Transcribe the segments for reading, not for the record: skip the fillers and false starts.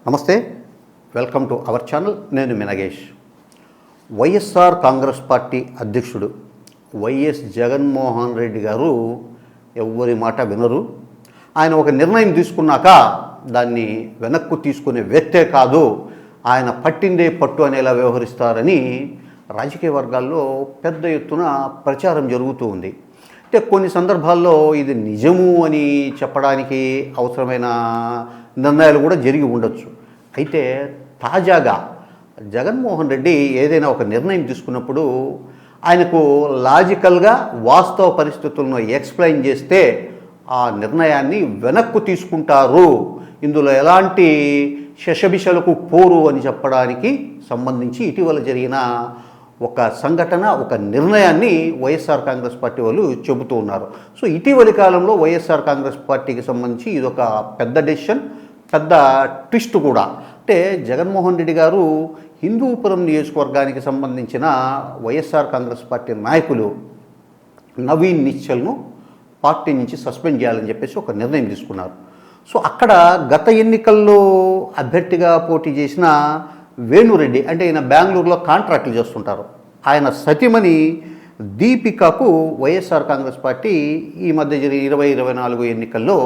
నమస్తే, welcome to our channel. నేను మినగేష్. YSR Congress party అధ్యక్షుడు వైఎస్ జగన్మోహన్ రెడ్డి గారు ఎవరి మాట వినరు. ఆయన ఒక నిర్ణయం తీసుకున్నాక దాన్ని వెనక్కు తీసుకునే వ్యక్తే కాదు, ఆయన పట్టిందే పట్టు అనేలా వ్యవహరిస్తారని రాజకీయ వర్గాల్లో పెద్ద ఎత్తున ప్రచారం జరుగుతూ ఉంది. అంటే కొన్ని సందర్భాల్లో ఇది నిజము అని చెప్పడానికి అవసరమైన నిర్ణయాలు కూడా జరిగి ఉండొచ్చు. అయితే తాజాగా జగన్మోహన్ రెడ్డి ఏదైనా ఒక నిర్ణయం తీసుకున్నప్పుడు ఆయనకు లాజికల్గా వాస్తవ పరిస్థితులను ఎక్స్ప్లెయిన్ చేస్తే ఆ నిర్ణయాన్ని వెనక్కు తీసుకుంటారు, ఇందులో ఎలాంటి శషబిషలకు పోరు అని చెప్పడానికి సంబంధించి ఇటీవల జరిగిన ఒక సంఘటన, ఒక నిర్ణయాన్ని వైఎస్ఆర్ కాంగ్రెస్ పార్టీ వాళ్ళు చెబుతూ ఉన్నారు. సో ఇటీవలి కాలంలో వైఎస్ఆర్ కాంగ్రెస్ పార్టీకి సంబంధించి ఇదొక పెద్ద డెసిషన్, పెద్ద ట్విస్ట్ కూడా. అంటే జగన్మోహన్ రెడ్డి గారు హిందూపురం నియోజకవర్గానికి సంబంధించిన వైఎస్ఆర్ కాంగ్రెస్ పార్టీ నాయకులు నవీన్ నిశ్చల్ను పార్టీ నుంచి సస్పెండ్ చేయాలని చెప్పేసి ఒక నిర్ణయం తీసుకున్నారు. సో అక్కడ గత ఎన్నికల్లో అభ్యర్థిగా పోటీ చేసిన వేణురెడ్డి, అంటే ఈయన బెంగళూరులో కాంట్రాక్టులు చేస్తుంటారు, ఆయన సతీమణి దీపికకు వైఎస్ఆర్ కాంగ్రెస్ పార్టీ ఈ మధ్య జరిగిన 2024 ఎన్నికల్లో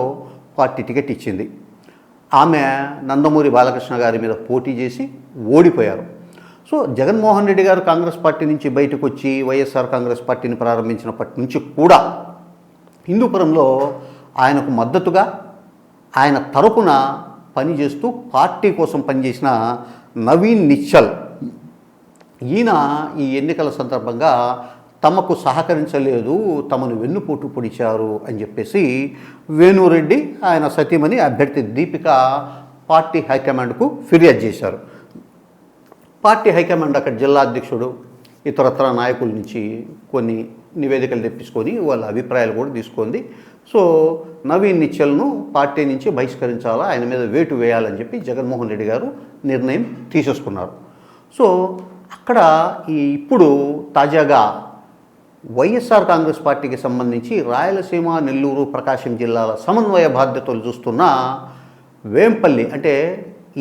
పార్టీ టికెట్ ఇచ్చింది. ఆమె నందమూరి బాలకృష్ణ గారి మీద పోటీ చేసి ఓడిపోయారు. సో జగన్మోహన్ రెడ్డి గారు కాంగ్రెస్ పార్టీ నుంచి బయటకు వచ్చి వైఎస్ఆర్ కాంగ్రెస్ పార్టీని ప్రారంభించినప్పటి నుంచి కూడా హిందూపురంలో ఆయనకు మద్దతుగా, ఆయన తరపున పనిచేస్తూ పార్టీ కోసం పనిచేసిన నవీన్ నిశ్చల్, ఈయన ఈ ఎన్నికల సందర్భంగా తమకు సహకరించలేదు, తమను వెన్నుపోటు పొడిచారు అని చెప్పేసి వేణురెడ్డి, ఆయన సతీమణి అభ్యర్థి దీపిక పార్టీ హైకమాండ్కు ఫిర్యాదు చేశారు. పార్టీ హైకమాండ్ అక్కడ జిల్లా అధ్యక్షుడు, ఇతరత్ర నాయకుల నుంచి కొన్ని నివేదికలు తెప్పించుకొని వాళ్ళ అభిప్రాయాలు కూడా తీసుకుంది. సో నవీన్ నిశ్చల్ను పార్టీ నుంచి బహిష్కరించాలా, ఆయన మీద వేటు వేయాలని చెప్పి జగన్మోహన్ రెడ్డి గారు నిర్ణయం తీసేసుకున్నారు. సో అక్కడ ఇప్పుడు తాజాగా వైఎస్ఆర్ కాంగ్రెస్ పార్టీకి సంబంధించి రాయలసీమ, నెల్లూరు, ప్రకాశం జిల్లాల సమన్వయ బాధ్యతలు చూస్తున్న వేంపల్లి, అంటే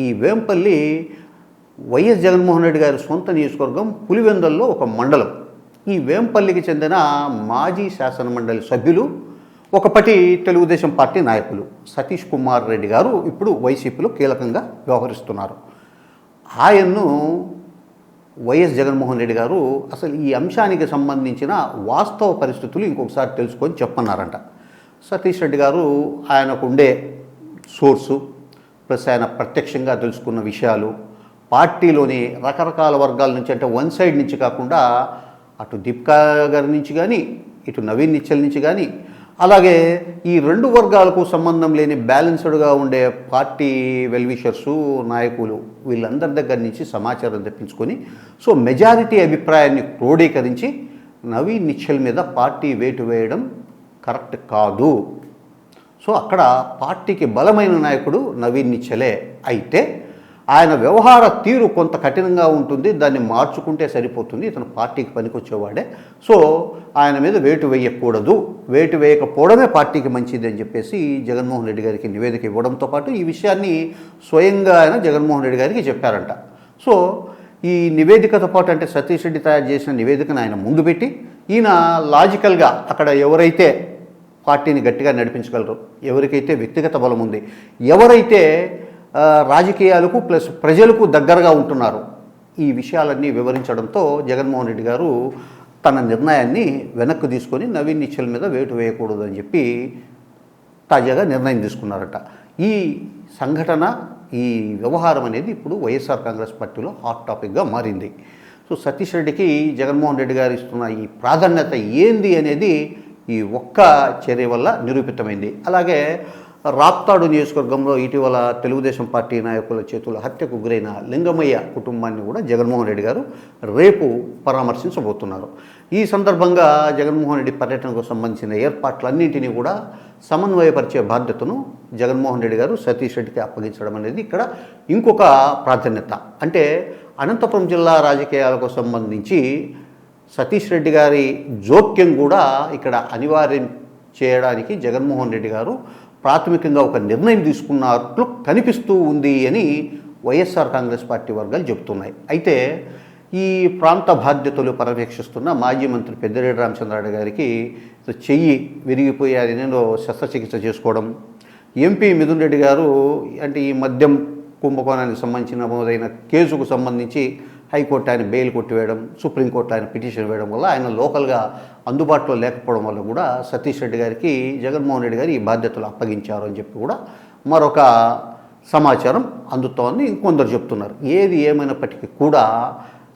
ఈ వేంపల్లి వైఎస్ జగన్మోహన్ రెడ్డి గారి సొంత నియోజకవర్గం, పులివెందుల్లో ఒక మండలం. ఈ వేంపల్లికి చెందిన మాజీ శాసనమండలి సభ్యులు, ఒకప్పటి తెలుగుదేశం పార్టీ నాయకులు సతీష్ కుమార్ రెడ్డి గారు ఇప్పుడు వైసీపీలో కీలకంగా వ్యవహరిస్తున్నారు. ఆయన్ను వైఎస్ జగన్మోహన్ రెడ్డి గారు అసలు ఈ అంశానికి సంబంధించిన వాస్తవ పరిస్థితులు ఇంకొకసారి తెలుసుకొని చెప్పన్నారంట. సతీష్ రెడ్డి గారు ఆయనకు ఉండే సోర్సు ప్లస్ ఆయన ప్రత్యక్షంగా తెలుసుకున్న విషయాలు, పార్టీలోని రకరకాల వర్గాల నుంచి, అంటే వన్ సైడ్ నుంచి కాకుండా అటు దీపికా గారి నుంచి కానీ, ఇటు నవీన్ నిశ్చల్ నుంచి కానీ, అలాగే ఈ రెండు వర్గాలకు సంబంధం లేని బ్యాలెన్స్డ్గా ఉండే పార్టీ వెల్విషర్సు, నాయకులు, వీళ్ళందరి దగ్గర నుంచి సమాచారం తెప్పించుకొని సో మెజారిటీ అభిప్రాయాన్ని క్రోడీకరించి నవీన్ నిశ్చల్ మీద పార్టీ వేటు వేయడం కరెక్ట్ కాదు. సో అక్కడ పార్టీకి బలమైన నాయకుడు నవీన్ నిశ్చలే, అయితే ఆయన వ్యవహార తీరు కొంత కఠినంగా ఉంటుంది, దాన్ని మార్చుకుంటే సరిపోతుంది, ఇతను పార్టీకి పనికొచ్చేవాడే, సో ఆయన మీద వేటు వేయకూడదు, వేటు వేయకపోవడమే పార్టీకి మంచిది అని చెప్పేసి జగన్మోహన్ రెడ్డి గారికి నివేదిక ఇవ్వడంతో పాటు ఈ విషయాన్ని స్వయంగా ఆయన జగన్మోహన్ రెడ్డి గారికి చెప్పారంట. సో ఈ నివేదికతో పాటు, అంటే సతీష్ రెడ్డి తయారు చేసిన నివేదికను ఆయన ముందు పెట్టి, ఈయన లాజికల్గా అక్కడ ఎవరైతే పార్టీని గట్టిగా నడిపించగలరు, ఎవరికైతే వ్యక్తిగత బలం ఉంది, ఎవరైతే రాజకీయాలకు ప్లస్ ప్రజలకు దగ్గరగా ఉంటున్నారు, ఈ విషయాలన్నీ వివరించడంతో జగన్మోహన్ రెడ్డి గారు తన నిర్ణయాన్ని వెనక్కి తీసుకొని నవీన్ నిశ్చల్ మీద వేటు వేయకూడదు అని చెప్పి తాజాగా నిర్ణయం తీసుకున్నారట. ఈ సంఘటన, ఈ వ్యవహారం అనేది ఇప్పుడు వైఎస్ఆర్ కాంగ్రెస్ పార్టీలో హాట్ టాపిక్గా మారింది. సో సతీష్ రెడ్డికి జగన్మోహన్ రెడ్డి గారు ఇస్తున్న ఈ ప్రాధాన్యత ఏంది అనేది ఈ ఒక్క చర్య వల్ల నిరూపితమైంది. అలాగే రాప్తాడు నియోజకవర్గంలో ఇటీవల తెలుగుదేశం పార్టీ నాయకుల చేతుల హత్యకు గురైన లింగమయ్య కుటుంబాన్ని కూడా జగన్మోహన్ రెడ్డి గారు రేపు పరామర్శించబోతున్నారు. ఈ సందర్భంగా జగన్మోహన్ రెడ్డి పర్యటనకు సంబంధించిన ఏర్పాట్లన్నింటినీ కూడా సమన్వయపరిచే బాధ్యతను జగన్మోహన్ రెడ్డి గారు సతీష్ రెడ్డికి అప్పగించడం అనేది ఇక్కడ ఇంకొక ప్రాధాన్యత. అంటే అనంతపురం జిల్లా రాజకీయాలకు సంబంధించి సతీష్ రెడ్డి గారి జోక్యం కూడా ఇక్కడ అనివార్యం చేయడానికి జగన్మోహన్ రెడ్డి గారు ప్రాథమికంగా ఒక నిర్ణయం తీసుకున్నట్లు కనిపిస్తూ ఉంది అని వైఎస్ఆర్ కాంగ్రెస్ పార్టీ వర్గాలు చెబుతున్నాయి. అయితే ఈ ప్రాంత బాధ్యతలు పర్యవేక్షిస్తున్న మాజీ మంత్రి పెద్దిరెడ్డి రామచంద్రారెడ్డి గారికి చెయ్యి విరిగిపోయి అది నేను శస్త్రచికిత్స చేసుకోవడం, ఎంపీ మిథున్ రెడ్డి గారు అంటే ఈ మద్యం కుంభకోణానికి సంబంధించిన నమోదైన కేసుకు సంబంధించి హైకోర్టు ఆయన బెయిల్ కొట్టివేయడం, సుప్రీంకోర్టు ఆయన పిటిషన్ వేయడం వల్ల ఆయన లోకల్గా అందుబాటులో లేకపోవడం వల్ల కూడా సతీష్ రెడ్డి గారికి జగన్మోహన్ రెడ్డి గారు ఈ బాధ్యతలు అప్పగించారు అని చెప్పి కూడా మరొక సమాచారం అందుతోంది. ఇంకొందరు చెప్తున్నారు. ఏది ఏమైనప్పటికీ కూడా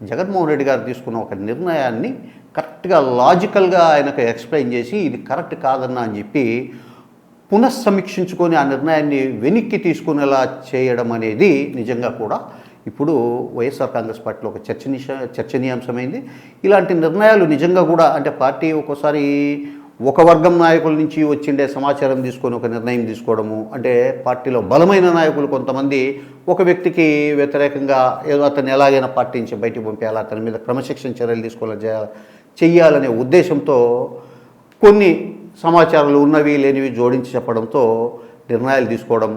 జగన్మోహన్ రెడ్డి గారు తీసుకున్న ఒక నిర్ణయాన్ని కరెక్ట్గా లాజికల్గా ఆయనకు ఎక్స్ప్లెయిన్ చేసి ఇది కరెక్ట్ కాదన్నా అని చెప్పి పునఃసమీక్షించుకొని ఆ నిర్ణయాన్ని వెనక్కి తీసుకునేలా చేయడం అనేది నిజంగా కూడా ఇప్పుడు వైఎస్ఆర్ కాంగ్రెస్ పార్టీలో ఒక చర్చనీయాంశమైంది. ఇలాంటి నిర్ణయాలు నిజంగా కూడా అంటే పార్టీ ఒక్కోసారి ఒక వర్గం నాయకుల నుంచి వచ్చిండే సమాచారం తీసుకొని ఒక నిర్ణయం తీసుకోవడము, అంటే పార్టీలో బలమైన నాయకులు కొంతమంది ఒక వ్యక్తికి వ్యతిరేకంగా ఏదో అతన్ని ఎలాగైనా పార్టీ నుంచి బయటకు పంపేయాలి, అతని మీద క్రమశిక్షణ చర్యలు తీసుకోవాలి చెయ్యాలనే ఉద్దేశంతో కొన్ని సమాచారాలు ఉన్నవి లేనివి జోడించి చెప్పడంతో నిర్ణయాలు తీసుకోవడం,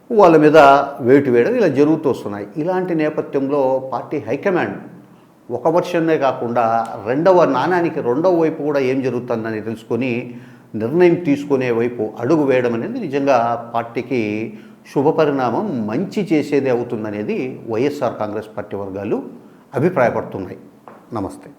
వాళ్ళ మీద వేటు వేయడం ఇలా జరుగుతూ వస్తున్నాయి. ఇలాంటి నేపథ్యంలో పార్టీ హైకమాండ్ ఒక వర్షన్నే కాకుండా నాణానికి రెండవ వైపు కూడా ఏం జరుగుతుందని తెలుసుకొని నిర్ణయం తీసుకునే వైపు అడుగు వేయడం అనేది నిజంగా పార్టీకి శుభపరిణామం, మంచి చేసేదే అవుతుందనేది వైఎస్ఆర్ కాంగ్రెస్ పార్టీ వర్గాలు అభిప్రాయపడుతున్నాయి. నమస్తే.